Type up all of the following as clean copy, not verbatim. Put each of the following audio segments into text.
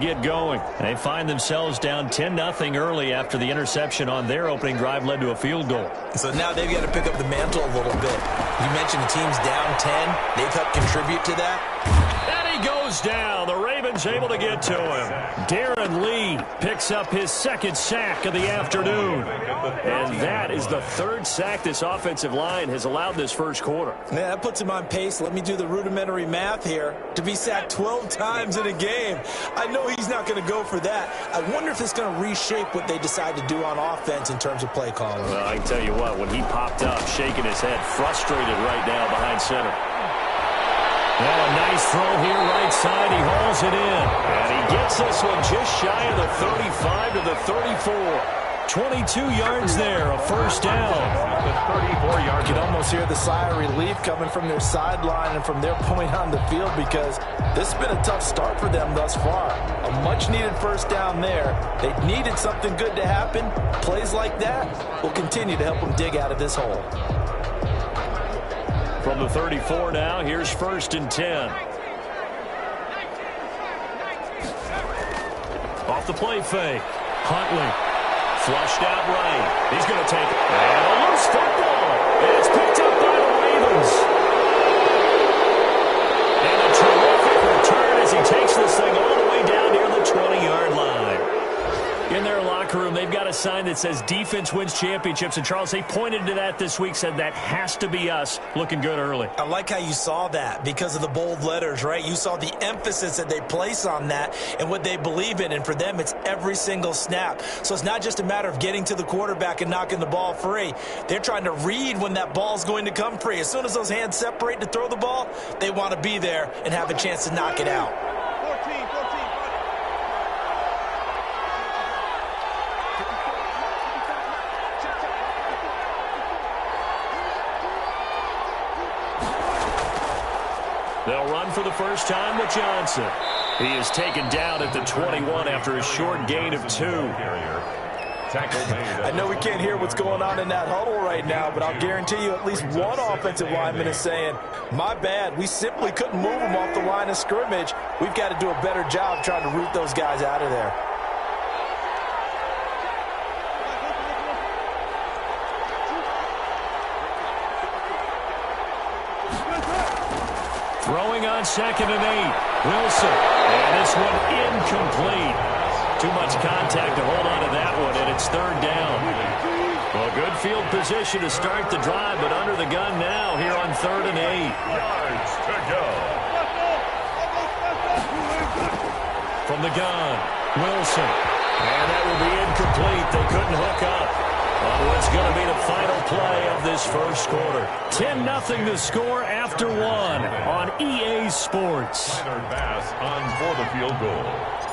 Get going. They find themselves down 10-0 early after the interception on their opening drive led to a field goal. So now they've got to pick up the mantle a little bit. You mentioned the team's down 10. They've helped contribute to that. And he goes down. The Ravens able to get to him. Darren Lee picks up his second sack of the afternoon. And that is the third sack this offensive line has allowed this first quarter. Yeah, that puts him on pace. Let me do the rudimentary math here. To be sacked 12 times in a game. I know he's not going to go for that. I wonder if it's going to reshape what they decide to do on offense in terms of play calling. Well, I can tell you what, when he popped up, shaking his head, frustrated right now behind center. Well, a nice throw here, right side. He hauls it in. And he gets this one just shy of the 35 to the 34. 22 yards there, a first down. You can almost hear the sigh of relief coming from their sideline and from their point on the field, because this has been a tough start for them thus far. A much-needed first down there. They needed something good to happen. Plays like that will continue to help them dig out of this hole. From the 34 now, here's 1st and 10. Off the play fake. Huntley. Flushed out right. He's going to take it. And a loose football. And it's picked up by the Ravens. And a terrific return as he takes this thing all the way down near the 20-yard line. In their locker room, they've got a sign that says defense wins championships. And, Charles, they pointed to that this week, said that has to be us, looking good early. I like how you saw that because of the bold letters, right? You saw the emphasis that they place on that and what they believe in. And for them, it's every single snap. So it's not just a matter of getting to the quarterback and knocking the ball free. They're trying to read when that ball's going to come free. As soon as those hands separate to throw the ball, they want to be there and have a chance to knock it out. They'll run for the first time with Johnson. He is taken down at the 21 after a short gain of 2. I know we can't hear what's going on in that huddle right now, but I'll guarantee you at least one offensive lineman is saying, my bad, we simply couldn't move them off the line of scrimmage. We've got to do a better job trying to root those guys out of there. Throwing on 2nd and 8. Wilson. And this one incomplete. Too much contact to hold on to that one, and it's 3rd down. Well, good field position to start the drive, but under the gun now here on 3rd and 8. Yards to go. From the gun, Wilson. And that will be incomplete. They couldn't hook up on what's going to be the final play of this first quarter. 10-0 to score after 1 on EA Sports. Third pass on for the field goal.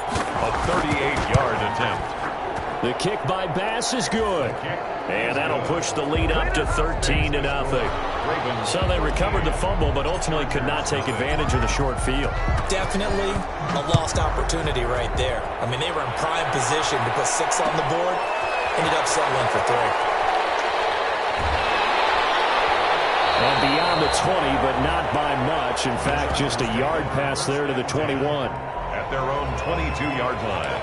A 38-yard attempt. The kick by Bass is good. And that'll push the lead up to 13-0. So they recovered the fumble, but ultimately could not take advantage of the short field. Definitely a lost opportunity right there. I mean, they were in prime position to put 6 on the board. Ended up settling for 3. And beyond the 20, but not by much. In fact, just a yard pass there to the 21. At their own 22-yard line.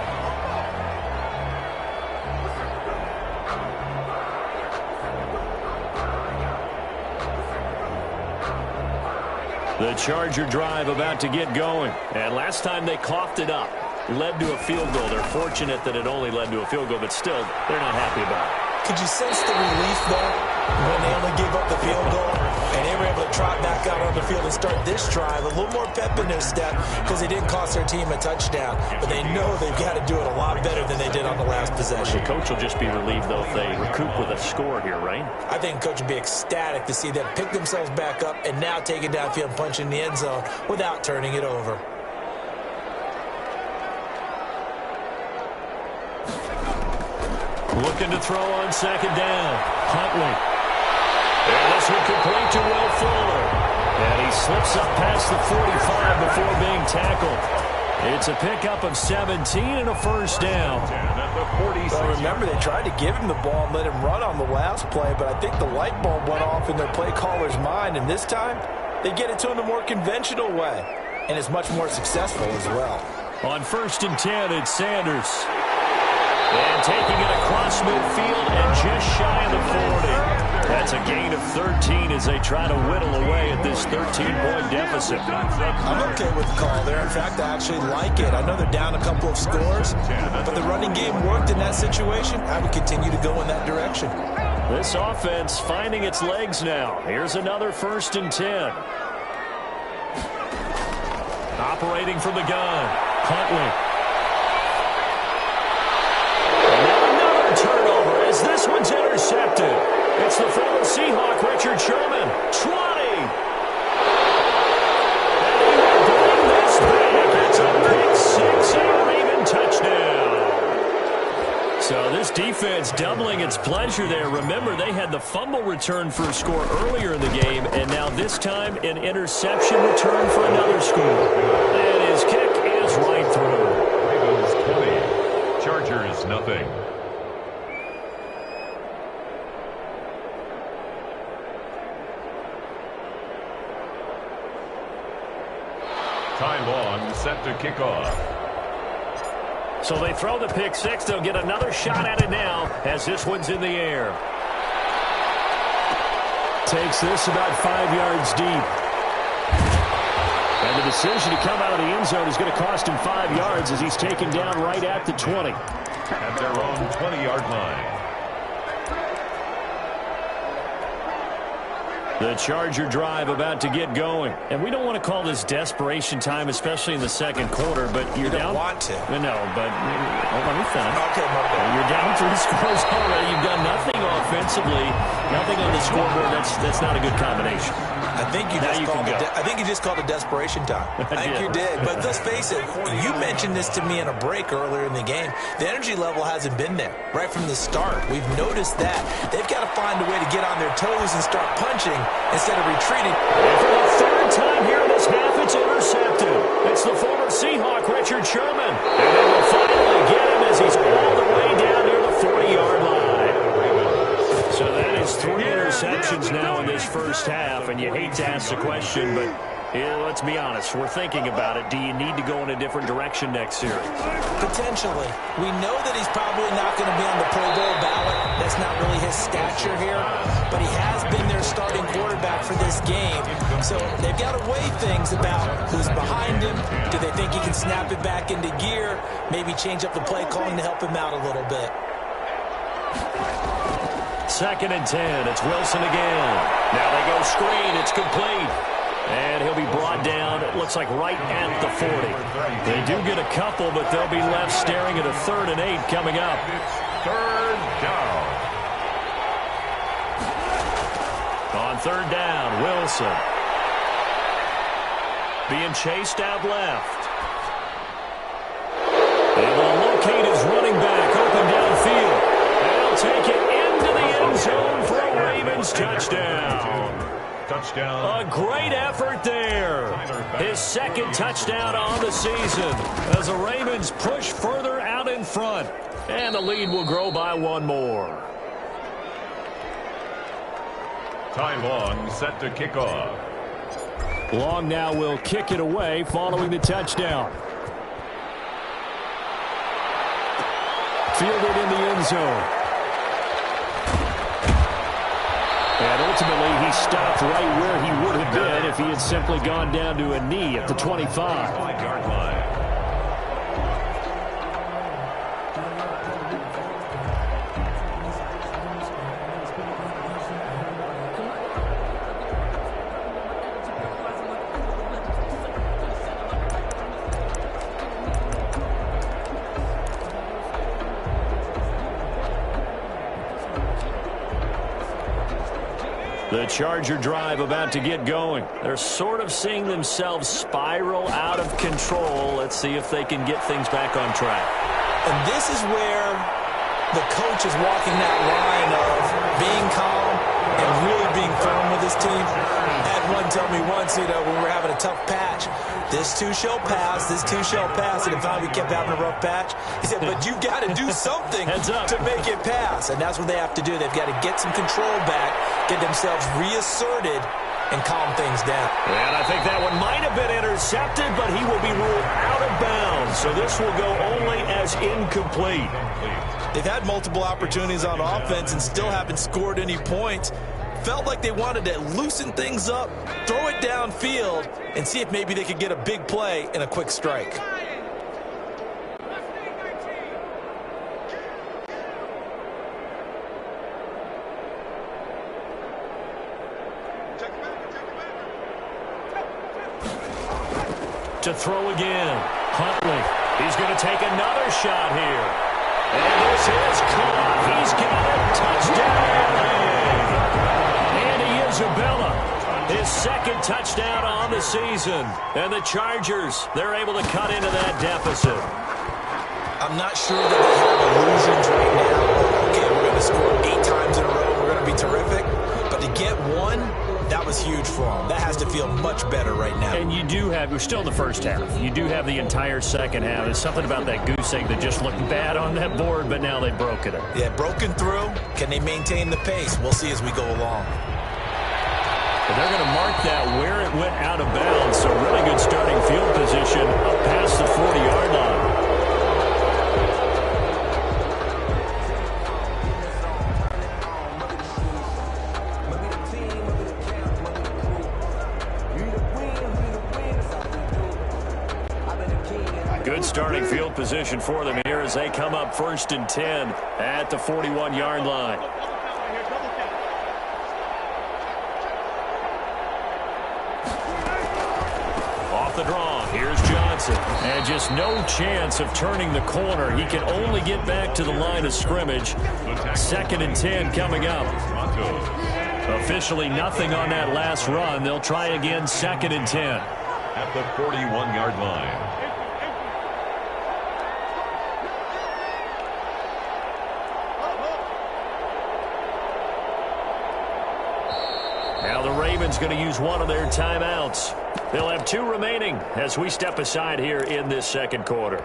The Charger drive about to get going. And last time they coughed it up, led to a field goal. They're fortunate that it only led to a field goal, but still, they're not happy about it. Could you sense the relief, though, when they only gave up the field goal? And they were able to trot back out on the field and start this drive. A little more pep in their step because they didn't cost their team a touchdown. But they know they've got to do it a lot better than they did on the last possession. The coach will just be relieved, though, if they recoup with a score here, right? I think the coach would be ecstatic to see them pick themselves back up and now take it downfield and punch in the end zone without turning it over. Looking to throw on 2nd down. Huntley. And this one complete to Will Fuller. And he slips up past the 45 before being tackled. It's a pickup of 17 and a first down. Well, remember, they tried to give him the ball and let him run on the last play, but I think the light bulb went off in their play caller's mind, and this time they get it to him the more conventional way, and it's much more successful as well. On 1st and 10, it's Sanders. And taking it across midfield and just shy of the 40. That's a gain of 13 as they try to whittle away at this 13-point deficit. I'm okay with the call there. In fact, I actually like it. I know they're down a couple of scores, but the running game worked in that situation. I would continue to go in that direction. This offense finding its legs now. Here's another 1st and 10. Operating from the gun, Huntley. And now another turnover as this one's intercepted. It's the former Seahawk, Richard Sherman. 20. And he will bring this back. It's a pick 6 and a Raven touchdown. So this defense doubling its pleasure there. Remember, they had the fumble return for a score earlier in the game, and now this time an interception return for another score. And his kick is right through. Ravens 20, Chargers nothing. Ty Long set to kick off. So they throw the pick 6. They'll get another shot at it now as this one's in the air. Takes this about 5 yards deep. And the decision to come out of the end zone is going to cost him 5 yards as he's taken down right at the 20. At their own 20-yard line. The Charger drive about to get going. And we don't want to call this desperation time, especially in the second quarter, but you're down. You don't want to. No, but let me finish. Okay, Marco. You're down 3 scores already. You've done nothing offensively, nothing on the scoreboard. That's not a good combination. I think you just called it desperation time. I think you did. But let's face it, you mentioned this to me in a break earlier in the game. The energy level hasn't been there right from the start. We've noticed that. They've got to find a way to get on their toes and start punching instead of retreating. And for the third time here in this half, it's intercepted. It's the former Seahawk, Richard Sherman. And they will finally get him as he's all the way down near the 40-yard line. So that is 3 interceptions now in this first half, and you hate to ask the question, but let's be honest, we're thinking about it. Do you need to go in a different direction next series? Potentially. We know that he's probably not going to be on the Pro Bowl ballot. That's not really his stature here, but he has been their starting quarterback for this game. So they've got to weigh things about who's behind him. Do they think he can snap it back into gear? Maybe change up the play calling to help him out a little bit. 2nd and 10. It's Wilson again. Now they go screen. It's complete. And he'll be brought down, it looks like right at the 40. They do get a couple, but they'll be left staring at a 3rd and 8 coming up. Third down. On 3rd down, Wilson. Being chased out left. Able to locate his running back open downfield. They'll take it into the end zone for a Ravens touchdown. Touchdown. A great effort there. His 2nd touchdown on the season as the Ravens push further out in front. And the lead will grow by 1 more. Ty Long set to kick off. Long now will kick it away following the touchdown. Fielded in the end zone. And ultimately, he stopped right where he would have been if he had simply gone down to a knee at the 25. 5-yard line. The Charger drive about to get going. They're sort of seeing themselves spiral out of control. Let's see if they can get things back on track. And this is where the coach is walking that line of being calm and really being firm with his team. I had one tell me once, when we were having a tough patch, this too shall pass, this too shall pass. And finally we kept having a rough patch. He said, but you've got to do something to make it pass. And that's what they have to do. They've got to get some control back, get themselves reasserted, and calm things down. And I think that one might have been intercepted, but he will be ruled out of bounds. So this will go only as incomplete. They've had multiple opportunities on offense and still haven't scored any points. Felt like they wanted to loosen things up, throw it downfield, and see if maybe they could get a big play and a quick strike. To throw again. Huntley. He's going to take another shot here. And this is caught. He's got it. Touchdown. Andy Isabella. His second touchdown on the season. And the Chargers, they're able to cut into that deficit. I'm not sure that they have illusions right now. Okay, we're going to score 8 times in a row. We're going to be terrific. But to get one, that was huge for them. That has to feel much better right now. And you do have, we're still in the first half. You do have the entire second half. There's something about that goose egg that just looked bad on that board, but now they've broken it. Yeah, broken through. Can they maintain the pace? We'll see as we go along. But they're going to mark that where it went out of bounds. So really good starting field position up past the 40-yard line. Good starting field position for them here as they come up 1st and 10 at the 41-yard line. Off the draw, here's Johnson. And just no chance of turning the corner. He can only get back to the line of scrimmage. 2nd and 10 coming up. Officially nothing on that last run. They'll try again 2nd and 10. At the 41-yard line. Now the Ravens going to use one of their timeouts. They'll have 2 remaining as we step aside here in this second quarter.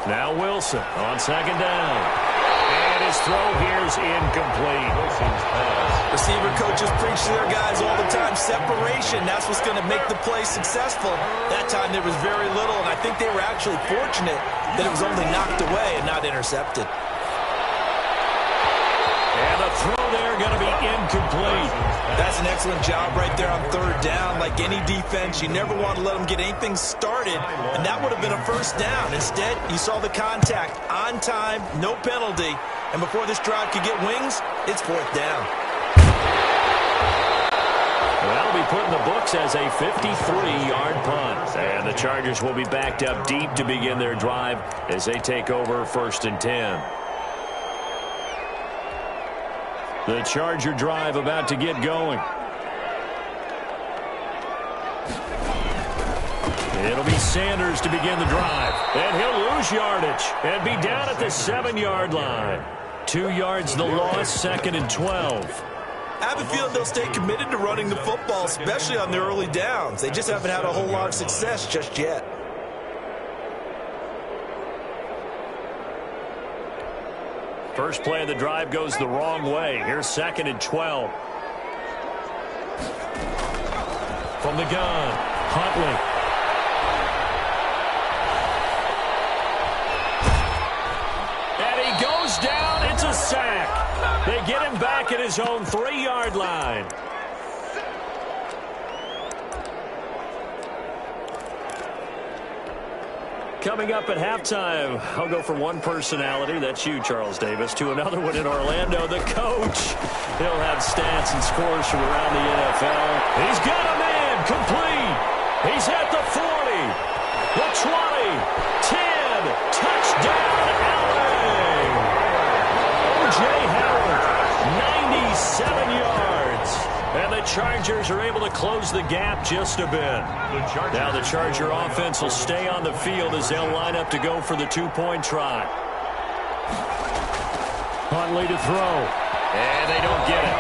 Now Wilson on 2nd down. And his throw here is incomplete. Wilson's pass. Receiver coaches preach to their guys all the time. Separation, that's what's going to make the play successful. That time there was very little, and I think they were actually fortunate that it was only knocked away and not intercepted. And the throw there going to be incomplete. That's an excellent job right there on 3rd down. Like any defense, you never want to let them get anything started, and that would have been a 1st down. Instead, you saw the contact on time, no penalty, and before this drive could get wings, it's 4th down. That'll be put in the books as a 53-yard punt. And the Chargers will be backed up deep to begin their drive as they take over 1st and 10. The Charger drive about to get going. It'll be Sanders to begin the drive. And he'll lose yardage and be down at the 7-yard line. 2 yards the loss, 2nd and 12. I have a feeling they'll stay committed to running the football, especially on their early downs. They just haven't had a whole lot of success just yet. First play of the drive goes the wrong way. Here's 2nd and 12. From the gun, Huntley. And he goes down. It's a sack. They get him back at his own 3-yard line. Coming up at halftime, I'll go from one personality, that's you, Charles Davis, to another one in Orlando, the coach. He'll have stats and scores from around the NFL. He's got a man, complete. He's at the 40, the 20, 10, touchdown, LA. O.J. Howard, 97 yards. And the Chargers are able to close the gap just a bit. Now the Charger offense will stay on the field as they'll line up to go for the 2-point try. Huntley to throw. And they don't get it.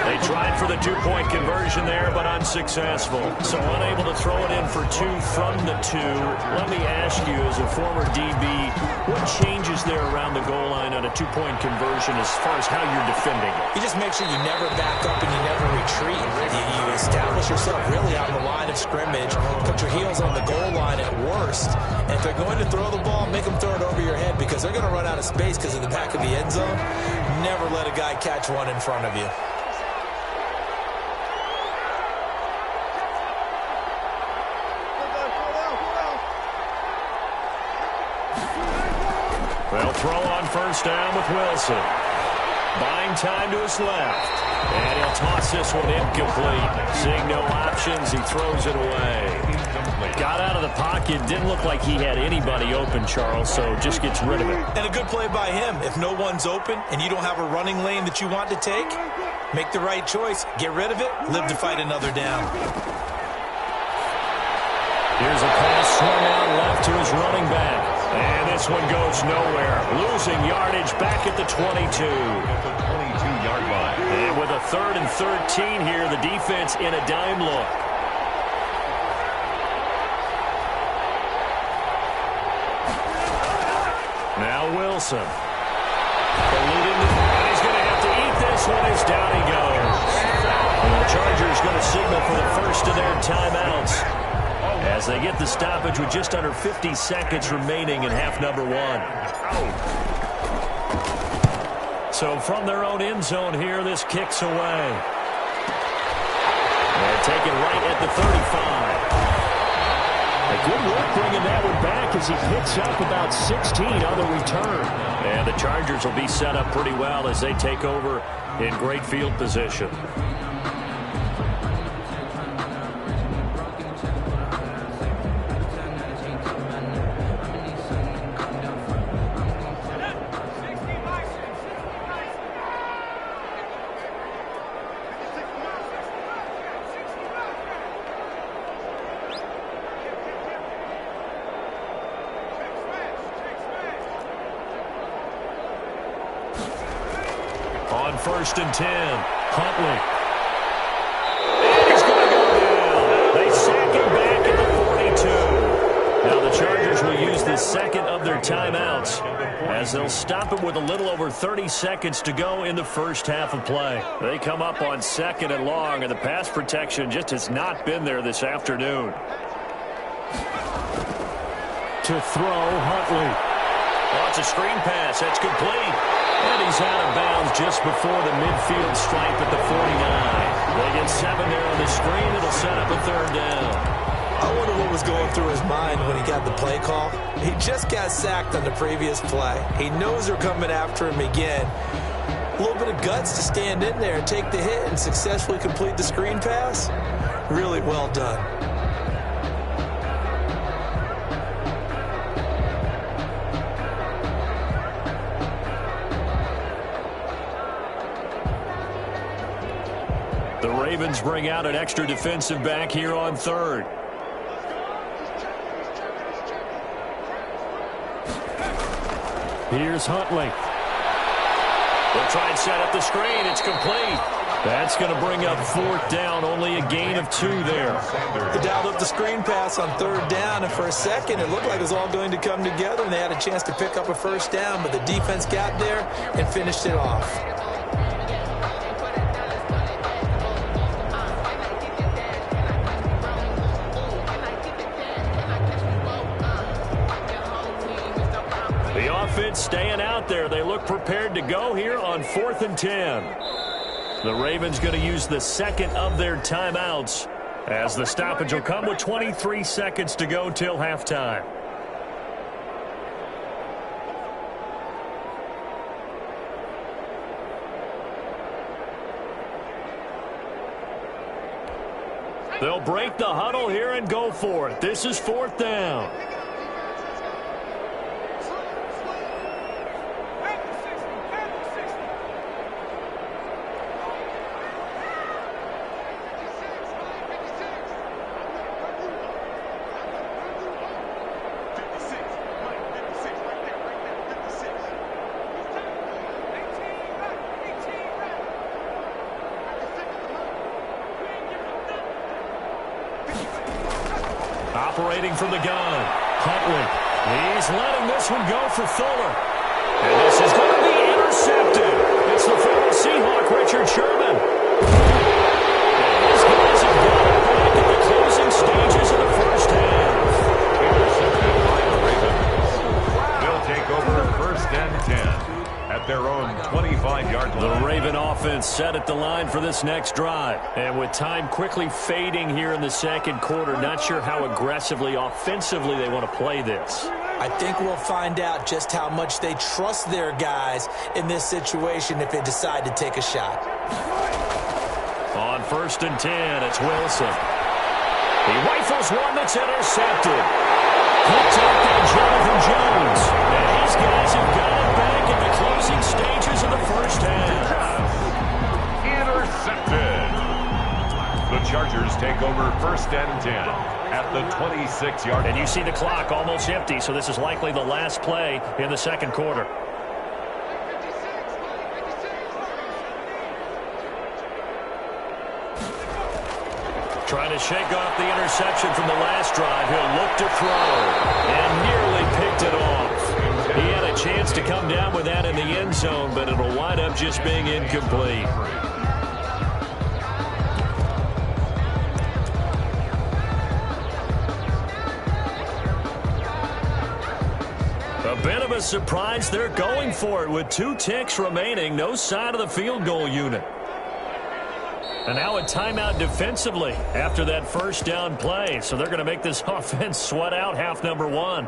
They tried for the two-point conversion there, but unsuccessful. So unable to throw it in for two from the two. Let me ask you, as a former DB, what changes there around the goal line on a two-point conversion as far as how you're defending it? You just make sure you never back up and you never retreat. You establish yourself really on the line of scrimmage, put your heels on the goal line at worst, and if they're going to throw the ball, make them throw it over your head because they're going to run out of space because of the back of the end zone. Never let a guy catch one in front of you. They'll throw on first down with Wilson. Buying time to his left. And he'll toss this one incomplete. Seeing no options, he throws it away. Got out of the pocket. Didn't look like he had anybody open, Charles, so just gets rid of it. And a good play by him. If no one's open and you don't have a running lane that you want to take, make the right choice. Get rid of it. Live to fight another down. Here's a pass swung out left to his running back. And this one goes nowhere. Losing yardage back at the 22. At the 22-yard line. And with a 3rd and 13 here, the defense in a dime look. Now Wilson. And he's going to have to eat this one as down he goes. And the Chargers going to signal for the first of their timeouts as they get the stoppage with just under 50 seconds remaining in half number 1. So from their own end zone here, this kicks away. They're taken right at the 35. A good work bringing that one back as he picks up about 16 on the return. And the Chargers will be set up pretty well as they take over in great field position. On 1st and 10, Huntley. And he's going to go down. They sack him back at the 42. Now the Chargers will use the second of their timeouts as they'll stop him with a little over 30 seconds to go in the first half of play. They come up on 2nd and long, and the pass protection just has not been there this afternoon. To throw, Huntley. Oh, it's a screen pass. That's complete. And he's out of bounds just before the midfield stripe at the 49. They get 7 there on the screen. It'll set up a 3rd down. I wonder what was going through his mind when he got the play call. He just got sacked on the previous play. He knows they're coming after him again. A little bit of guts to stand in there and take the hit and successfully complete the screen pass. Really well done. The Ravens bring out an extra defensive back here on 3rd. Here's Huntley. They'll try and set up the screen. It's complete. That's going to bring up 4th down. Only a gain of 2 there. They dialed up the screen pass on 3rd down, and for a second it looked like it was all going to come together, and they had a chance to pick up a 1st down, but the defense got there and finished it off. Offense staying out there. They look prepared to go here on 4th and 10. The Ravens going to use the second of their timeouts as the stoppage will come with 23 seconds to go till halftime. They'll break the huddle here and go for it. This is 4th down. operating from the gun. Huntley. He's letting this one go for Fuller. And this is going to be intercepted. It's the former Seahawk, Richard Sherman. And these guys have got it back in the closing stages of the first half. Intercepted by the Ravens. They'll take over first and 10 at their own 25-yard line. The Raven offense set at the line for this next drive. And with time quickly fading here in the second quarter, not sure how aggressively, offensively they want to play this. I think we'll find out just how much they trust their guys in this situation if they decide to take a shot. On first and 10, it's Wilson. He rifles one that's intercepted. Picked up by Jonathan Jones. And these guys have got it back in the closing stages of the first half. Intercepted. The Chargers take over first and 10 at the 26-yard line. And you see the clock almost empty, so this is likely the last play in the second quarter. Trying to shake off the interception from the last drive. He'll look to throw and nearly picked it off. He had a chance to come down with that in the end zone, but it'll wind up just being incomplete. A bit of a surprise. They're going for it with 2 ticks remaining. No sign of the field goal unit. And now a timeout defensively after that first down play. So they're going to make this offense sweat out half number 1.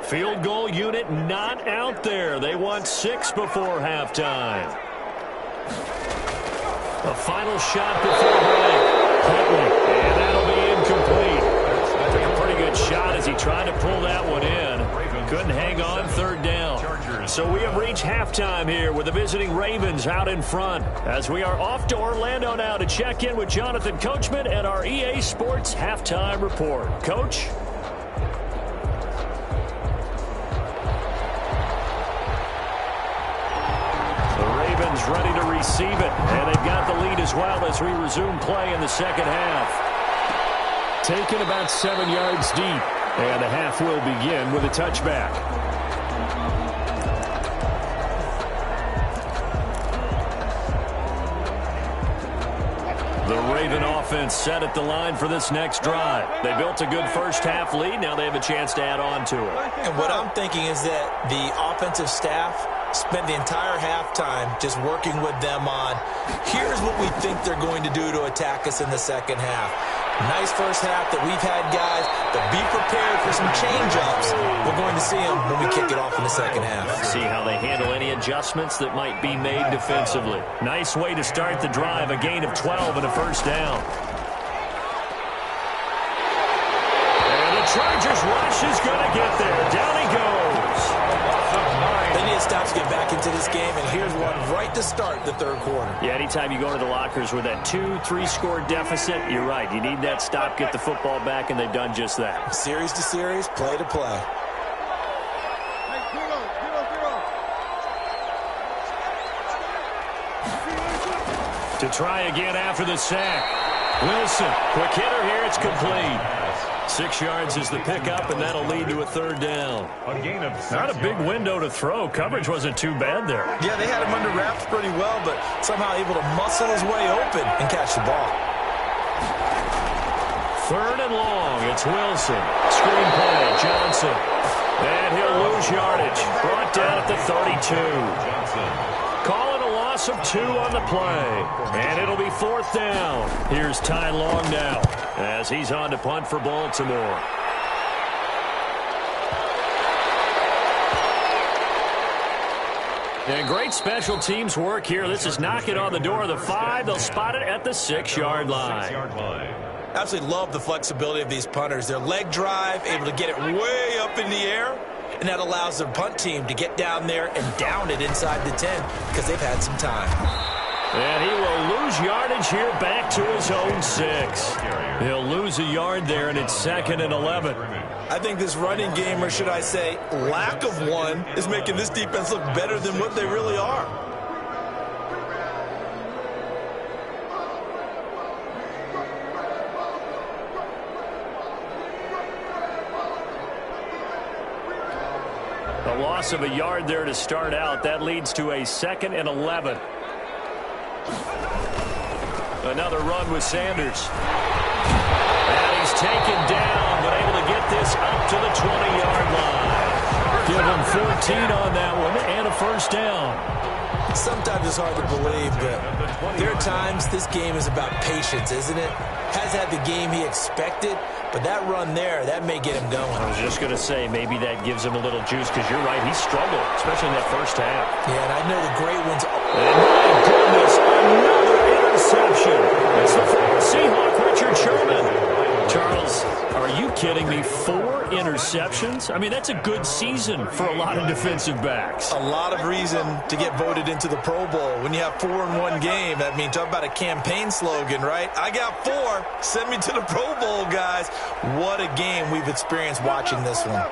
Field goal unit not out there. They want 6 before halftime. A final shot before break. Huntley, and that'll be incomplete. Took a pretty good shot as he tried to pull that one in. Couldn't hang on third down. So we have reached halftime here with the visiting Ravens out in front. As we are off to Orlando now to check in with Jonathan Coachman and our EA Sports Halftime Report. Coach? Ready to receive it, and they've got the lead as well as we resume play in the second half. Taken about 7 yards deep, and the half will begin with a touchback. The Raven offense set at the line for this next drive. They built a good first half lead. Now they have a chance to add on to it. And what I'm thinking is that the offensive staff spent the entire halftime just working with them on, here's what we think they're going to do to attack us in the second half. Nice first half that we've had, guys, but be prepared for some change-ups. We're going to see them when we kick it off in the second half. See how they handle any adjustments that might be made defensively. Nice way to start the drive, a gain of 12 and a first down. And the Chargers rush is going to get there. Down he goes. They need to stop to get back into this game, and here's one right to start the third quarter. Yeah, anytime you go into the lockers with that 2-3 score deficit, you're right. You need that stop, get the football back, and they've done just that. Series to series, play to play. To try again after the sack. Wilson, quick hitter here, it's complete. 6 yards is the pickup, and that'll lead to a third down. A gain of 6 Not a big window to throw. Coverage wasn't too bad there. Yeah, they had him under wraps pretty well, but somehow able to muscle his way open and catch the ball. Third and long, it's Wilson. Screen play, Johnson. And he'll lose yardage. Brought down at the 32. Calling a loss of 2 on the play. And it'll be fourth down. Here's Ty Long now as he's on to punt for Baltimore. And great special teams work here. This is knocking on the door of the 5. They'll spot it at the 6-yard line. Absolutely love the flexibility of these punters. Their leg drive, able to get it way up in the air, and that allows their punt team to get down there and down it inside the 10 because they've had some time. And he will lose yardage here back to his own 6. He'll lose a yard there, and it's 2nd and 11. I think this running game, or should I say lack of one, is making this defense look better than what they really are. A loss of a yard there to start out. That leads to a 2nd and 11. Another run with Sanders. And he's taken down, but able to get this up to the 20-yard line. Give him 14 on that one and a first down. Sometimes it's hard to believe, but there are times this game is about patience, isn't it? Has had the game he expected, but that run there, that may get him going. I was just going to say, maybe that gives him a little juice, because you're right, he struggled, especially in that first half. Yeah, and I know the great ones. And my goodness, another interception. It's the Seahawk, Richard Sherman. Charles, are you kidding me? 4 interceptions? I mean, that's a good season for a lot of defensive backs. A lot of reason to get voted into the Pro Bowl. When you have 4 in one game, I mean, talk about a campaign slogan, right? I got 4. Send me to the Pro Bowl, guys. What a game we've experienced watching this one.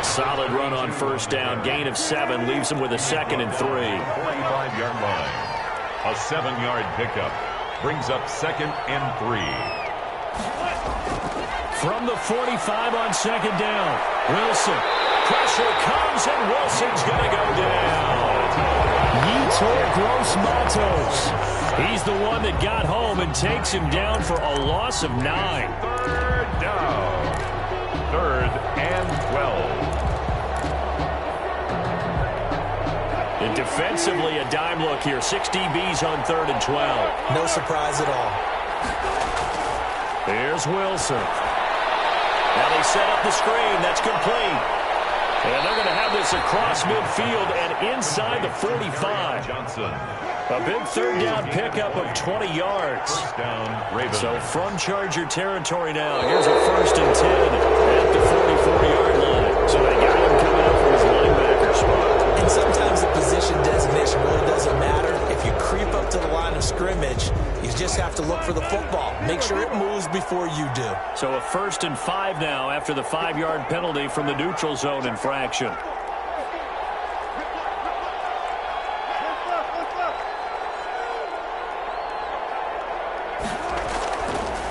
Solid run on first down. Gain of 7 leaves him with a 2nd and 3. 45-yard line. A 7-yard pickup brings up 2nd and 3. From the 45 on 2nd down. Wilson. Pressure comes, and Wilson's going to go down. Yetur Gross-Matos. He's the one that got home and takes him down for a loss of 9. 3rd down. 3rd and 12. And defensively, a dime look here. 6 DBs on 3rd and 12. No surprise at all. Here's Wilson. Now they set up the screen. That's complete. And they're going to have this across midfield and inside the 45. Johnson. A big 3rd down pickup of 20 yards. First down, Ravens. So from Charger territory now. Here's a 1st and 10 at the 44-yard line. So they got him coming up from his linebacker spot. And sometimes the position designation really doesn't matter. If you creep up to the line of scrimmage, you just have to look for the football. Make sure it moves before you do. So a 1st and 5 now after the 5-yard penalty from the neutral zone infraction.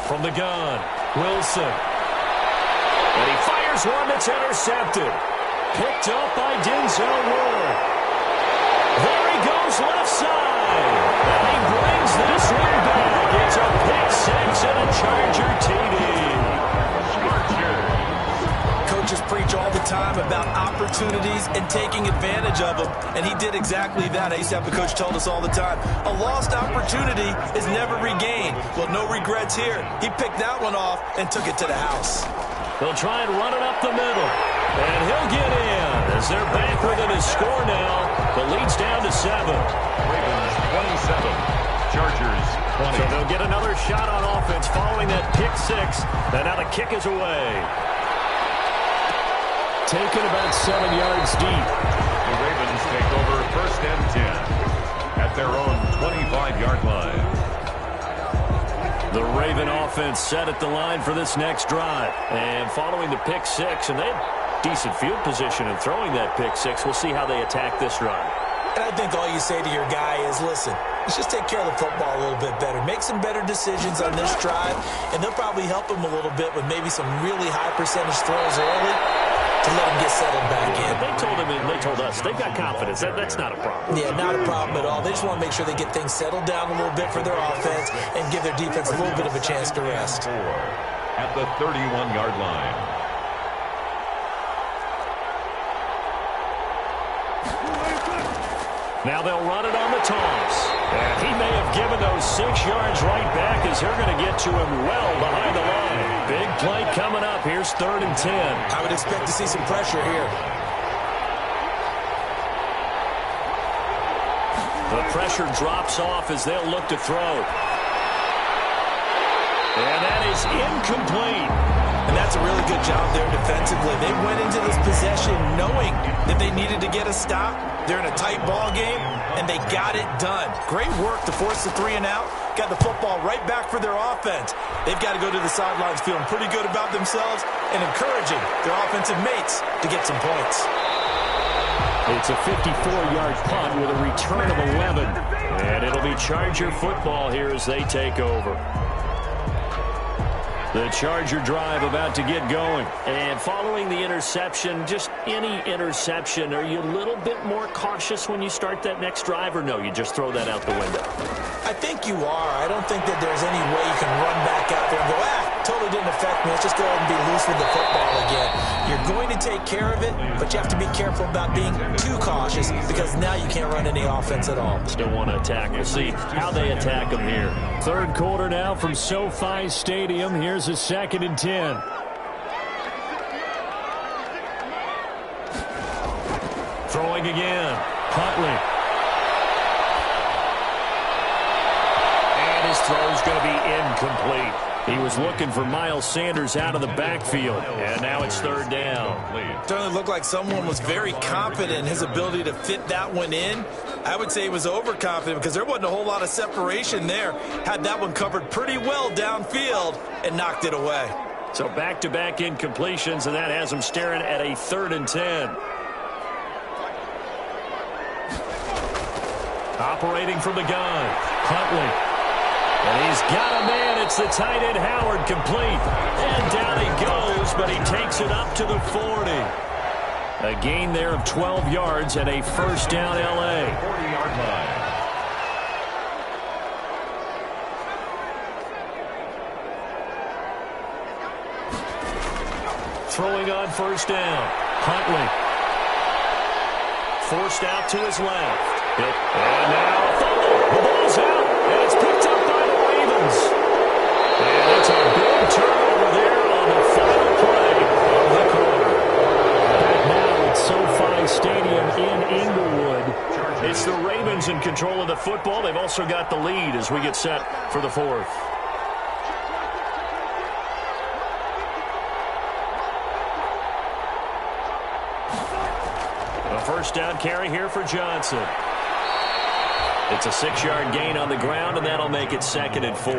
From the gun, Wilson. And he fires one that's intercepted. Picked up by Denzel Ward. There he goes left side. And he brings this one back. It's a pick 6 and a Charger TD. Coaches preach all the time about opportunities and taking advantage of them, and he did exactly that. I used to have a coach told us all the time, a lost opportunity is never regained. Well, no regrets here. He picked that one off and took it to the house. They'll try and run it up the middle. And he'll get in as they're back within a score now. The lead's down to 7. Ravens 27. Chargers 20. So they'll get another shot on offense following that pick 6. And now the kick is away. Taken about 7 yards deep. The Ravens take over 1st and 10 at their own 25-yard line. The Raven offense set at the line for this next drive. And following the pick 6, and they had decent field position in throwing that pick 6. We'll see how they attack this run. And I think all you say to your guy is, listen, let's just take care of the football a little bit better. Make some better decisions on this drive, and they'll probably help him a little bit with maybe some really high percentage throws early to let him get settled back in. They told him, and they told us, they've got confidence. That's not a problem. Yeah, not a problem at all. They just want to make sure they get things settled down a little bit for their offense and give their defense a little bit of a chance to rest. At the 31-yard line. Now they'll run it on the toss. And he may have given those 6 yards right back as they're going to get to him well behind the line. Big play coming up. Here's 3rd and 10. I would expect to see some pressure here. The pressure drops off as they'll look to throw. And that is incomplete. And that's a really good job there defensively. They went into this possession knowing that they needed to get a stop. They're in a tight ball game, and they got it done. Great work to force the 3 and out. Got the football right back for their offense. They've got to go to the sidelines feeling pretty good about themselves and encouraging their offensive mates to get some points. It's a 54-yard punt with a return of 11. And it'll be Charger football here as they take over. The Charger drive about to get going. And following the interception, just any interception, are you a little bit more cautious when you start that next drive, or no, you just throw that out the window? I think you are. I don't think that there's any way you can run back out there and go, totally didn't affect me. Let's just go ahead and be loose with the football again. You're going to take care of it, but you have to be careful about being too cautious because now you can't run any offense at all. Still want to attack. We'll see how they attack them here. Third quarter now from SoFi Stadium. Here's a 2nd and 10. Throwing again. Huntley. And his throw's going to be incomplete. He was looking for Miles Sanders out of the backfield, and now it's 3rd down. Certainly looked like someone was very confident in his ability to fit that one in. I would say he was overconfident because there wasn't a whole lot of separation there. Had that one covered pretty well downfield and knocked it away. So back-to-back incompletions, and that has him staring at a 3rd and 10. Operating from the gun, Huntley. And he's got a man. It's the tight end Howard, complete. And down he goes, but he takes it up to the 40. A gain there of 12 yards and a 1st down L.A. 40-yard line. Throwing on 1st down. Huntley. Forced out to his left. And now a fumble. The ball's out. And it's picked up by the Ravens. And it's a big turnover there on the final play of the quarter. Back now at SoFi Stadium in Inglewood. It's the Ravens in control of the football. They've also got the lead as we get set for the 4th. A 1st down carry here for Johnson. It's a 6-yard gain on the ground, and that'll make it 2nd and 4.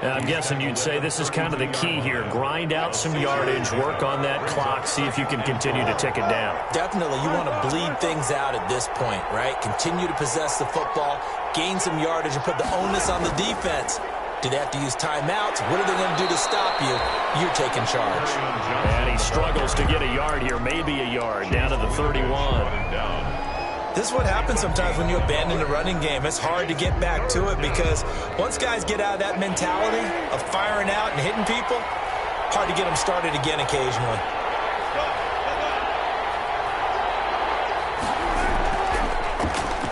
Now, I'm guessing you'd say this is kind of the key here. Grind out some yardage, work on that clock, see if you can continue to tick it down. Definitely. You want to bleed things out at this point, right? Continue to possess the football, gain some yardage, and put the onus on the defense. Do they have to use timeouts? What are they going to do to stop you? You're taking charge. And he struggles to get a yard here, maybe a yard, down to the 31. This is what happens sometimes when you abandon the running game. It's hard to get back to it because once guys get out of that mentality of firing out and hitting people, hard to get them started again occasionally.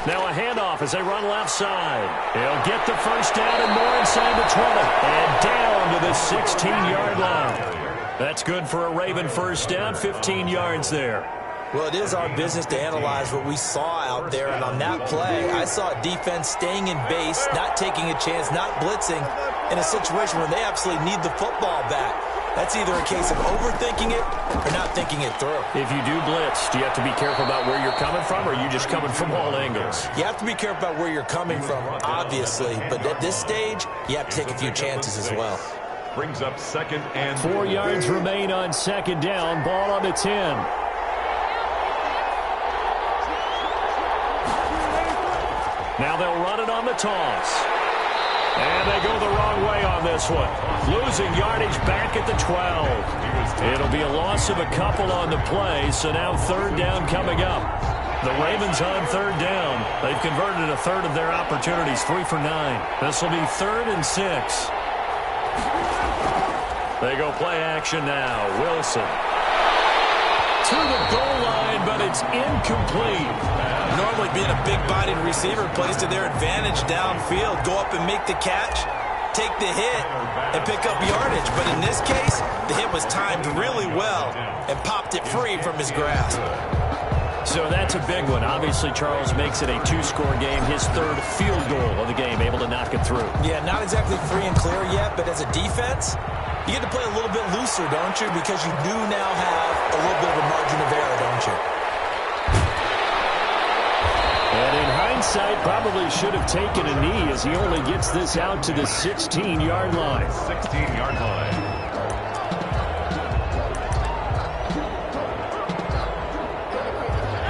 Now a handoff as they run left side. He'll get the 1st down and more inside the 20. And down to the 16-yard line. That's good for a Raven 1st down, 15 yards there. Well, it is our business to analyze what we saw out there, and on that play, I saw a defense staying in base, not taking a chance, not blitzing, in a situation where they absolutely need the football back. That's either a case of overthinking it or not thinking it through. If you do blitz, do you have to be careful about where you're coming from, or are you just coming from all angles? You have to be careful about where you're coming from, obviously, but at this stage, you have to take a few chances as well. Brings up 2nd and 4 yards remain on 2nd down, ball on the 10. Now they'll run it on the toss. And they go the wrong way on this one. Losing yardage back at the 12. It'll be a loss of a couple on the play, so now 3rd down coming up. The Ravens on 3rd down. They've converted a third of their opportunities, 3 for 9. This will be 3rd and 6. They go play action now. Wilson. To the goal line, but it's incomplete. Normally being a big-bodied receiver plays to their advantage downfield. Go up and make the catch, take the hit, and pick up yardage. But in this case, the hit was timed really well and popped it free from his grasp. So that's a big one. Obviously, Charles makes it a 2-score game. His 3rd field goal of the game, able to knock it through. Yeah, not exactly free and clear yet, but as a defense, You get to play a little bit looser, don't you? Because you do now have a little bit of a margin of error, don't you? And in hindsight, probably should have taken a knee as he only gets this out to the 16-yard line. 16-yard line.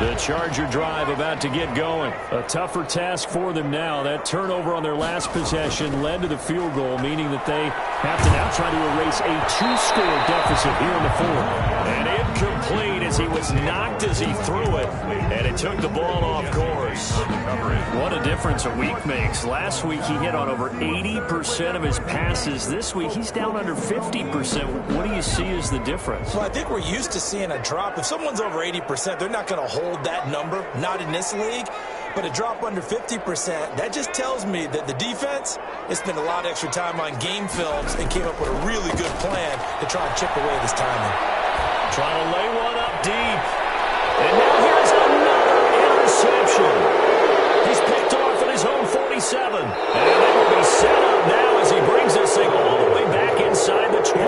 The Charger drive about to get going. A tougher task for them now. That turnover on their last possession led to the field goal, meaning that they have to now try to erase a 2-score deficit here in the fourth. And incomplete as he was knocked as he threw it, and it took the ball off course. What a difference a week makes. Last week he hit on over 80% of his passes. This week he's down under 50%. What do you see as the difference? Well, I think we're used to seeing a drop. If someone's over 80%, they're not going to hold that number, not in this league. But a drop under 50%, that just tells me that the defense has spent a lot of extra time on game films and came up with a really good plan to try and chip away this timing. Trying to lay one up deep. And now here's another interception. He's picked off at his own 47. And they will be set up now as he brings this thing all the way back inside the 20.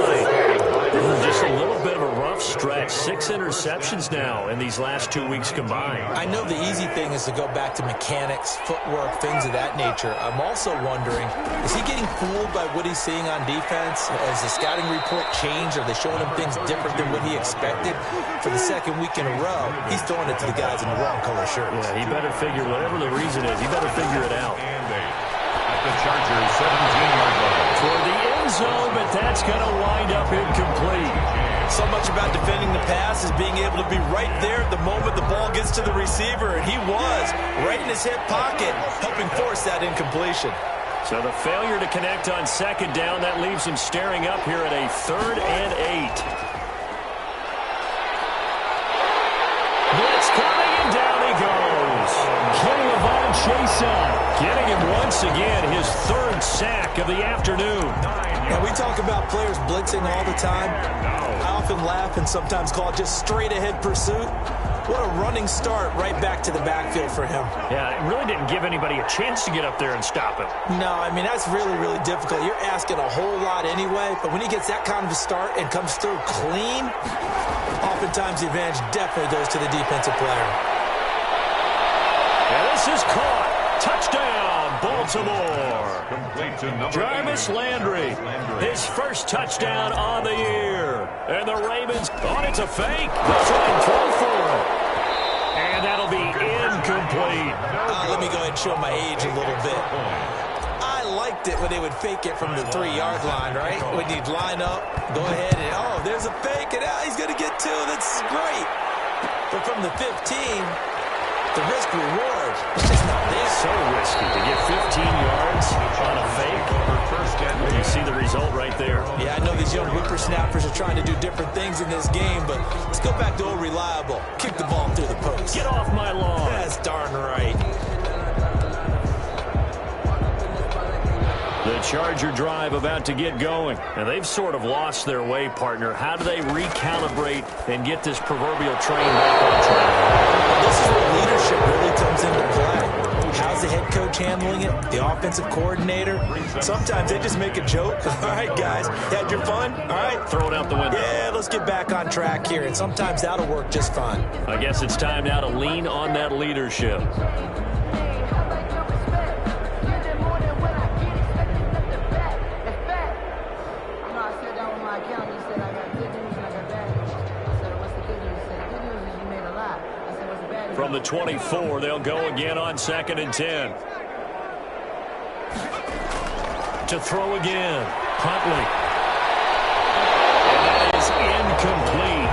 This is just a little bit of a rough stretch. 6 interceptions now in these last 2 weeks combined. I know the easy thing is to go back to mechanics, footwork, things of that nature. I'm also wondering, is he getting fooled by what he's seeing on defense? Has the scouting report changed? Are they showing him things different than what he expected? For the second week in a row, he's throwing it to the guys in the wrong color shirts. Yeah, he better figure, whatever the reason is, he better figure it out. And at the Chargers 17-yard line. Toward the end zone, but that's going to wind up incomplete. So much about defending the pass is being able to be right there at the moment the ball gets to the receiver, and he was right in his hip pocket, helping force that incompletion. So the failure to connect on second down, that leaves him staring up here at a 3rd and 8. Blitz coming, and down he goes. Killevon Chason getting him once again, his 3rd sack of the afternoon. Now, we talk about players blitzing all the time. I often laugh and sometimes call it just straight-ahead pursuit. What a running start right back to the backfield for him. Yeah, it really didn't give anybody a chance to get up there and stop him. No, I mean, that's really, really difficult. You're asking a whole lot anyway, but when he gets that kind of a start and comes through clean, oftentimes the advantage definitely goes to the defensive player. And this is caught. Touchdown, Baltimore. Complete to number Jarvis Landry, his first touchdown on the year. And the Ravens, it's a fake. They'll try and throw for it. And that'll be incomplete. Let me go ahead and show my age a little bit. I liked it when they would fake it from the 3-yard line, right? When you'd line up, go ahead and, there's a fake, and he's going to get 2. That's great. But from the 15, the risk-reward is just not there. So risky to get 15 yards on a fake. Well, you see the result right there. Yeah, I know these young whippersnappers are trying to do different things in this game, but let's go back to old reliable. Kick the ball through the post. Get off my lawn. That's darn right. The Charger drive about to get going. And they've sort of lost their way, partner. How do they recalibrate and get this proverbial train back on track? This is where leadership really comes into play. How's the head coach handling it? The offensive coordinator? Sometimes they just make a joke. All right, guys, you had your fun? All right. Throw it out the window. Yeah, let's get back on track here. And sometimes that'll work just fine. I guess it's time now to lean on that leadership. From the 24, they'll go again on 2nd and 10. To throw again, Huntley. And that is incomplete.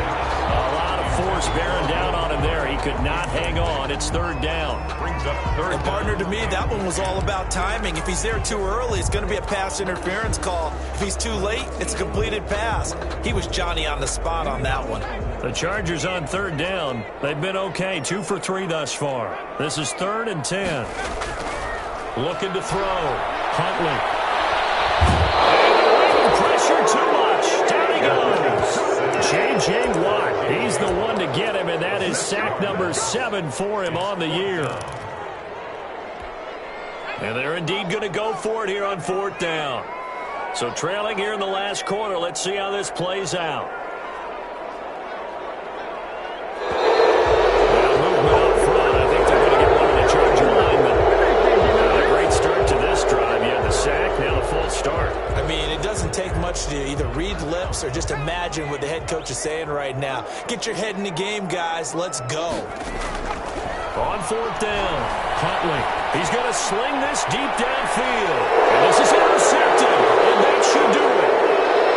A lot of force bearing down on him there. He could not hang on. It's 3rd down. Brings up 3rd And partner, to me, that one was all about timing. If he's there too early, it's going to be a pass interference call. If he's too late, it's a completed pass. He was Johnny on the spot on that one. The Chargers on 3rd down. They've been okay, 2 for 3 thus far. This is 3rd and 10. Looking to throw. Huntley. And pressure too much. Down he goes. J.J. Watt. He's the one to get him, and that is sack number 7 for him on the year. And they're indeed going to go for it here on 4th down. So trailing here in the last quarter. Let's see how this plays out. Well, movement up front. I think they're going to get one of the Charger linemen. A great start to this drive. You had the sack, now the full start. I mean, it doesn't take much to either read lips or just imagine what the head coach is saying right now. Get your head in the game, guys. Let's go. On fourth down, Huntley. He's going to sling this deep downfield. And this is intercepted, and that should do it.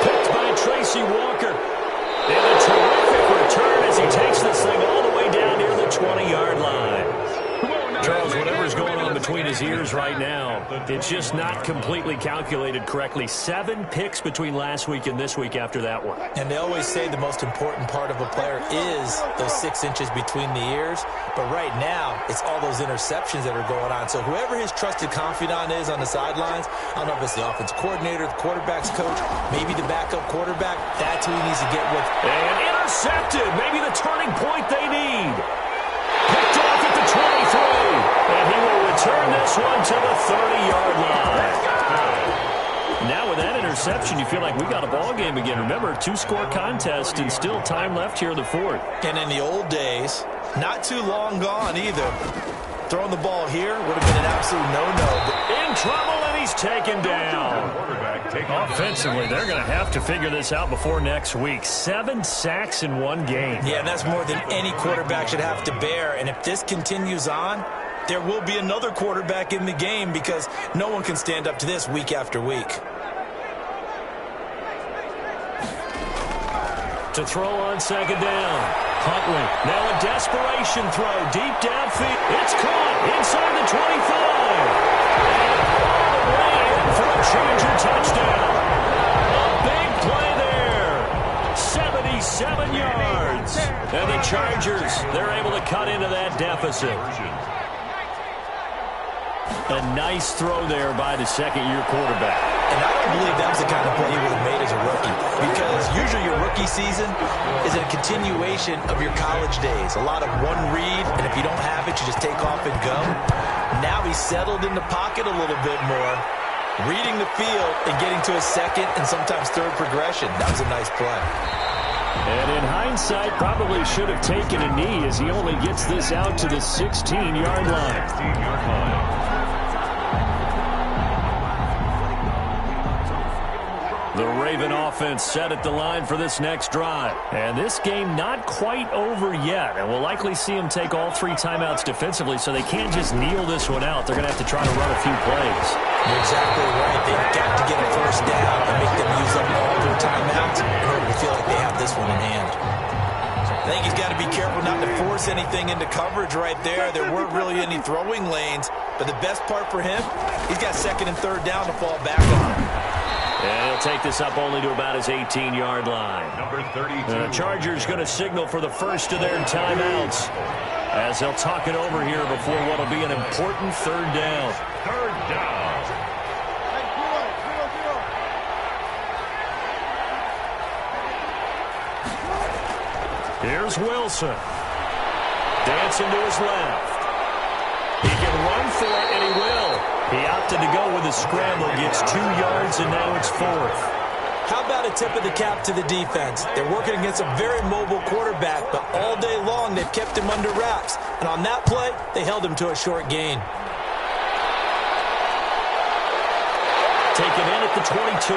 Picked by Tracy Walker. And a terrific return as he takes this thing all the way down near the 20-yard line. Charles, whatever's going on between his ears right now, it's just not completely calculated correctly. 7 picks between last week and this week after that one. And they always say the most important part of a player is those 6 inches between the ears. But right now, it's all those interceptions that are going on. So whoever his trusted confidant is on the sidelines, I don't know if it's the offense coordinator, the quarterback's coach, maybe the backup quarterback, that's who he needs to get with. And intercepted, maybe the turning point they need. Picked off at the 23, and he will return this one to the 30-yard line. Now with that interception, you feel like we got a ball game again. Remember, 2-score contest and still time left here in the fourth. And in the old days, not too long gone either. Throwing the ball here would have been an absolute no-no. In trouble, and he's taken down. Offensively, they're going to have to figure this out before next week. 7 sacks in one game. Yeah, and that's more than any quarterback should have to bear. And if this continues on, there will be another quarterback in the game because no one can stand up to this week after week. To throw on second down. Huntley. Now a desperation throw. Deep downfield. It's caught inside the 25. And all the way in for a Charger touchdown. A big play there. 77 yards. And the Chargers, they're able to cut into that deficit. A nice throw there by the second-year quarterback. And I don't believe that was the kind of play he would have made as a rookie. Because usually your rookie season is a continuation of your college days. A lot of one read, and if you don't have it, you just take off and go. Now he's settled in the pocket a little bit more, reading the field and getting to a second and sometimes third progression. That was a nice play. And in hindsight, probably should have taken a knee as he only gets this out to the 16-yard line. The Raven offense set at the line for this next drive. And this game not quite over yet. And we'll likely see them take all 3 timeouts defensively, so they can't just kneel this one out. They're going to have to try to run a few plays. You're exactly right. They've got to get a first down and make them use up all their timeouts in order to feel like they have this one in hand. I think he's got to be careful not to force anything into coverage right there. There weren't really any throwing lanes. But the best part for him, he's got second and third down to fall back on. And he'll take this up only to about his 18-yard line. Number 32. The Chargers going to signal for the first of their timeouts as they'll talk it over here before what will be an important third down. Third down. Here's Wilson. Dancing to his left. He can run for it, and he will. He opted to go with a scramble, gets 2 yards, and now it's fourth. How about a tip of the cap to the defense? They're working against a very mobile quarterback, but all day long they've kept him under wraps. And on that play, they held him to a short gain. Taken in at the 22.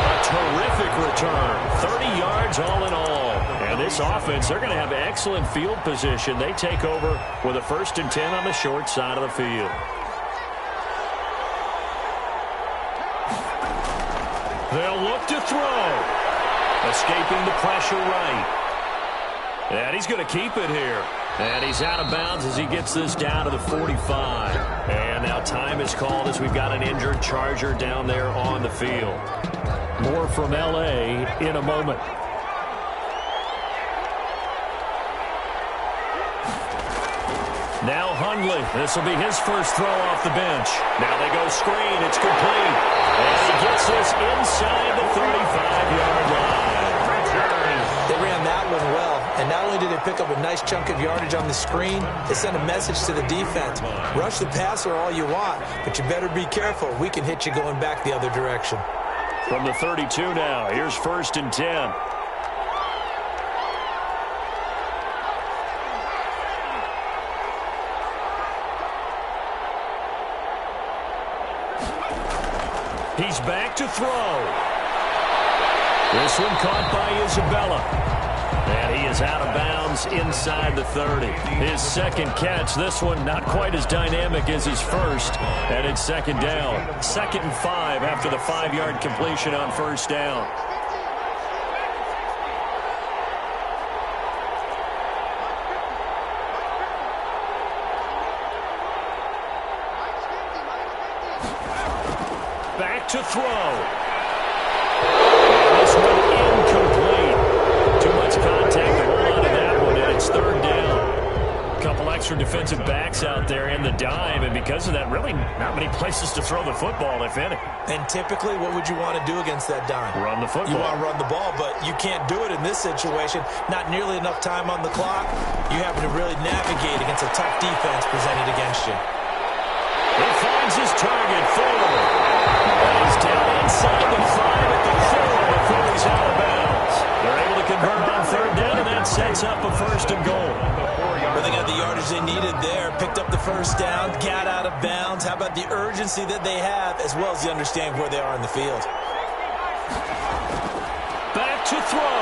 A terrific return. 30 yards all in all. And this offense, they're going to have excellent field position. They take over with a 1st and 10 on the short side of the field. They'll look to throw. Escaping the pressure right. And he's going to keep it here. And he's out of bounds as he gets this down to the 45. And now time is called as we've got an injured Charger down there on the field. More from L.A. in a moment. Now Hundley. This will be his first throw off the bench. Now they go screen. It's complete. And he gets this inside the 35-yard line. They ran that one well. And not only did they pick up a nice chunk of yardage on the screen, they sent a message to the defense. Rush the passer all you want, but you better be careful. We can hit you going back the other direction. From the 32 now, here's 1st and 10. He's back to throw. This one caught by Isabella. And he is out of bounds inside the 30. His second catch, this one not quite as dynamic as his first. And it's 2nd down. 2nd and 5 after the 5-yard completion on 1st down. Back to throw. And this one incomplete. Too much contact to hold on to that one, and it's 3rd down. A couple extra defensive backs out there in the dime, and because of that, really not many places to throw the football, if any. And typically, what would you want to do against that dime? Run the football. You want to run the ball, but you can't do it in this situation. Not nearly enough time on the clock. You having to really navigate against a tough defense presented against you. He finds his target, Fuller. And he's down inside the 5 at the 4 before he's out of bounds. They're able to convert on 3rd down, and that sets up a 1st and goal. Well, they got the yardage they needed there, picked up the 1st down, got out of bounds. How about the urgency that they have, as well as the understanding where they are in the field? Back to throw.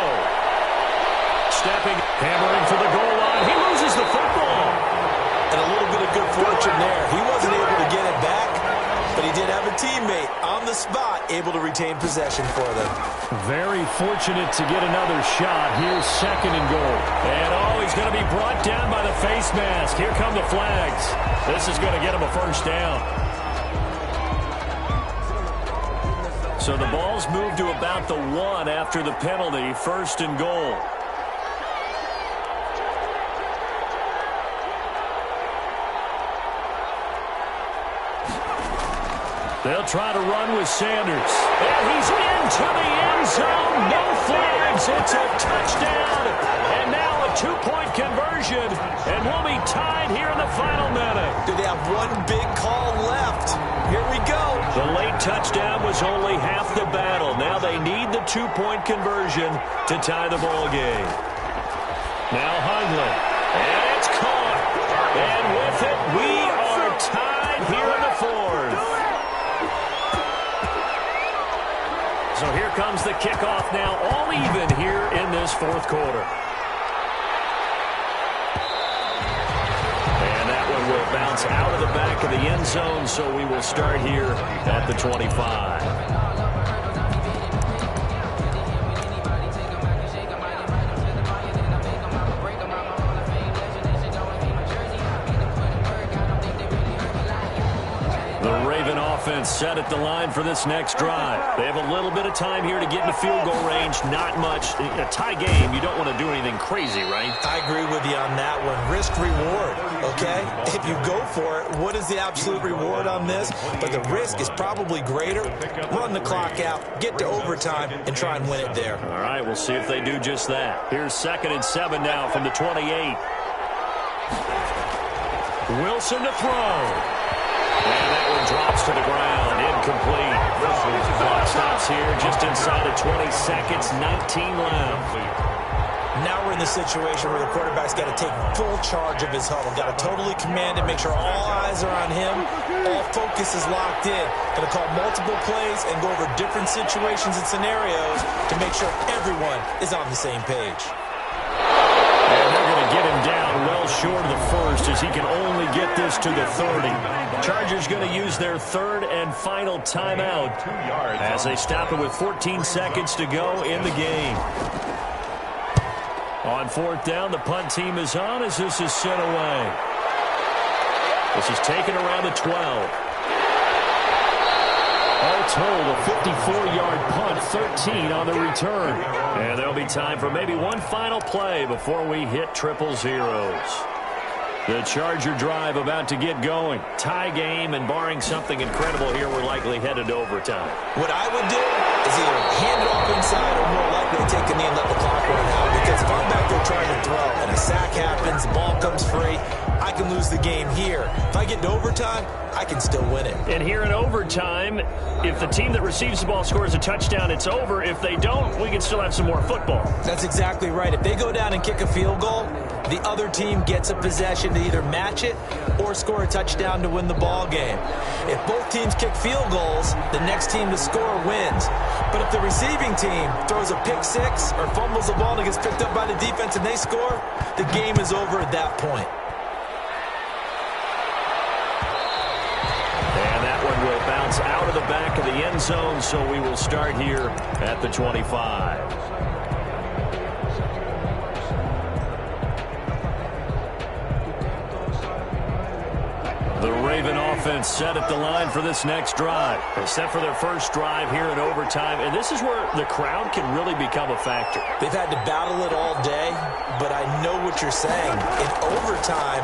Stepping, hammering for the goal line. He loses the football. And a little bit of good fortune there. He wasn't able to get it back, but he did have a teammate on the spot able to retain possession for them. Very fortunate to get another shot. Here's 2nd and goal. And he's going to be brought down by the face mask. Here come the flags. This is going to get him a 1st down. So the ball's moved to about the 1 after the penalty. 1st and goal. They'll try to run with Sanders. And he's into the end zone. No flags. It's a touchdown. And now a 2-point conversion. And we'll be tied here in the final minute. Do they have one big call left? Here we go. The late touchdown was only half the battle. Now they need the 2-point conversion to tie the ball game. Now Hundley. And it's caught. And with it, we are tied here in the 4th. So here comes the kickoff now, all even here in this 4th quarter. And that one will bounce out of the back of the end zone, so we will start here at the 25. Offense set at the line for this next drive. They have a little bit of time here to get into field goal range. Not much. A tie game, you don't want to do anything crazy, right? I agree with you on that one. Risk reward, okay? If you go for it, what is the absolute reward on this? But the risk is probably greater. Run the clock out, get to overtime, and try and win it there. All right, we'll see if they do just that. Here's 2nd and 7 now from the 28. Wilson to throw. And that one drops to the ground. Incomplete. Clock stops here just inside of 20 seconds. 19 left. Now we're in the situation where the quarterback's got to take full charge of his huddle. Got to totally command it, make sure all eyes are on him. All focus is locked in. Going to call multiple plays and go over different situations and scenarios to make sure everyone is on the same page. And they're going to get him down well short of the 1st as he can only get this to the 30. Chargers going to use their 3rd and final timeout as they stop it with 14 seconds to go in the game. On 4th down, the punt team is on as this is sent away. This is taken around the 12. All told, a 54-yard punt, 13 on the return. And there'll be time for maybe one final play before we hit triple zeros. The Charger drive about to get going. Tie game, and barring something incredible here, we're likely headed to overtime. What I would do is either hand it off inside or more likely to take a knee and let the clock run out. Because if I'm back there trying to throw and a sack happens, the ball comes free, I can lose the game here. If I get to overtime, I can still win it. And here in overtime, if the team that receives the ball scores a touchdown, it's over. If they don't, we can still have some more football. That's exactly right. If they go down and kick a field goal, the other team gets a possession to either match it or score a touchdown to win the ball game. If both teams kick field goals, the next team to score wins. But if the receiving team throws a pick six or fumbles the ball and it gets picked up by the defense and they score, the game is over at that point. And that one will bounce out of the back of the end zone, so we will start here at the 25. The Raven offense set at the line for this next drive. They set for their first drive here in overtime, and this is where the crowd can really become a factor. They've had to battle it all day, but I know what you're saying. In overtime,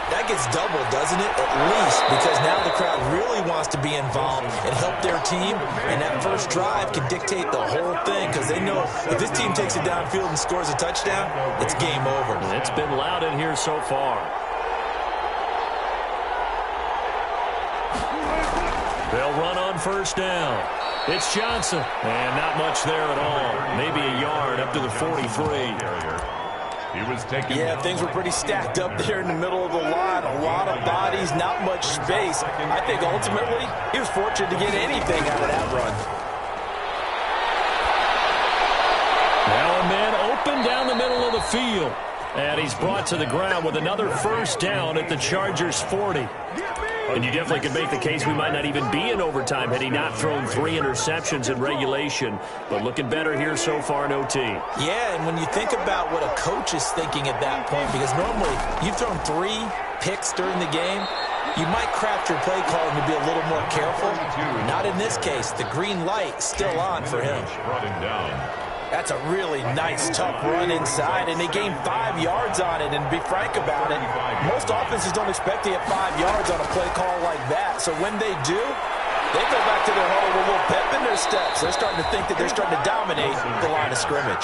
that gets doubled, doesn't it? At least, because now the crowd really wants to be involved and help their team, and that first drive can dictate the whole thing because they know if this team takes it downfield and scores a touchdown, it's game over. It's been loud in here so far. They'll run on first down. It's Johnson. And not much there at all. Maybe a yard up to the 43. He was taken. Yeah, things were pretty stacked up there in the middle of the line. A lot of bodies, not much space. I think ultimately he was fortunate to get anything out of that run. Now a man open down the middle of the field. And he's brought to the ground with another first down at the Chargers' 40. And you definitely could make the case we might not even be in overtime had he not thrown 3 interceptions in regulation. But looking better here so far in OT. Yeah, and when you think about what a coach is thinking at that point, because normally you've thrown 3 picks during the game, you might craft your play calling to be a little more careful. Not in this case. The green light still on for him. Brought him down. That's a really nice, tough run inside, and they gained 5 yards on it. And to be frank about it, most offenses don't expect to get 5 yards on a play call like that. So when they do, they go back to their huddle with a little pep in their steps. They're starting to think that they're starting to dominate the line of scrimmage.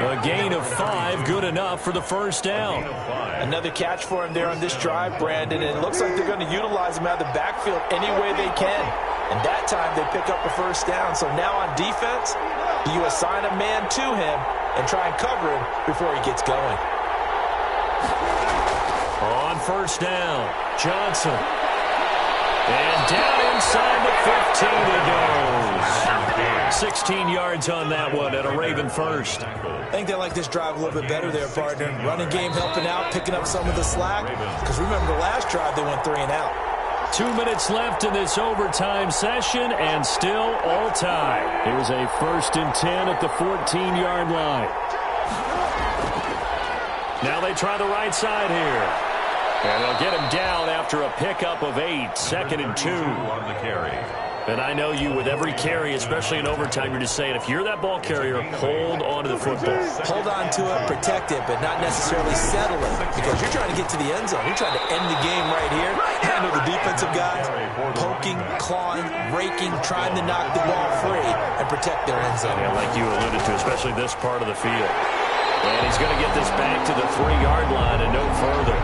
A gain of 5, good enough for the first down. Another catch for him there on this drive, Brandon, and it looks like they're going to utilize him out of the backfield any way they can. And that time they pick up a first down. So now on defense, do you assign a man to him and try and cover him before he gets going? On first down, Johnson. And down inside the 15 he goes. 16 yards on that one and a Raven first. I think they like this drive a little bit better there, partner. Running game helping out, picking up some of the slack. Because remember the last drive they went 3 and out. 2 minutes left in this overtime session, and still all tied. It was a 1st and 10 at the 14-yard line. Now they try the right side here. And they'll get him down after a pickup of 8, 2nd and 2. On the carry. And I know you, with every carry, especially in overtime, you're just saying, if you're that ball carrier, hold on to the football. Hold on to it, protect it, but not necessarily settle it. Because you're trying to get to the end zone. You're trying to end the game right here. Handle the defensive guys, poking, clawing, raking, trying to knock the ball free and protect their end zone. Yeah, like you alluded to, especially this part of the field. And he's going to get this back to the 3-yard line and no further.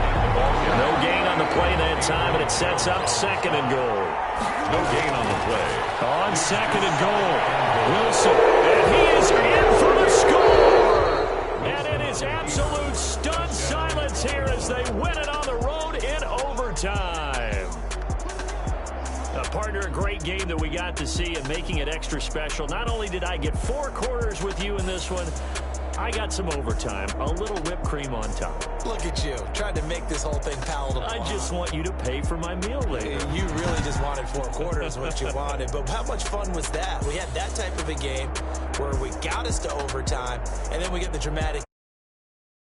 No gain on the play that time, and it sets up 2nd and goal. No gain on the play. On 2nd and goal, Wilson, and he is in for the score. And it is absolute stunned silence here as they win it on the road in overtime. Partner, a great game that we got to see and making it extra special. Not only did I get 4 quarters with you in this one, I got some overtime, a little whipped cream on top. Look at you, trying to make this whole thing palatable. I just want you to pay for my meal later. You really just wanted 4 quarters, what you wanted. But how much fun was that? We had that type of a game where we got us to overtime, and then we get the dramatic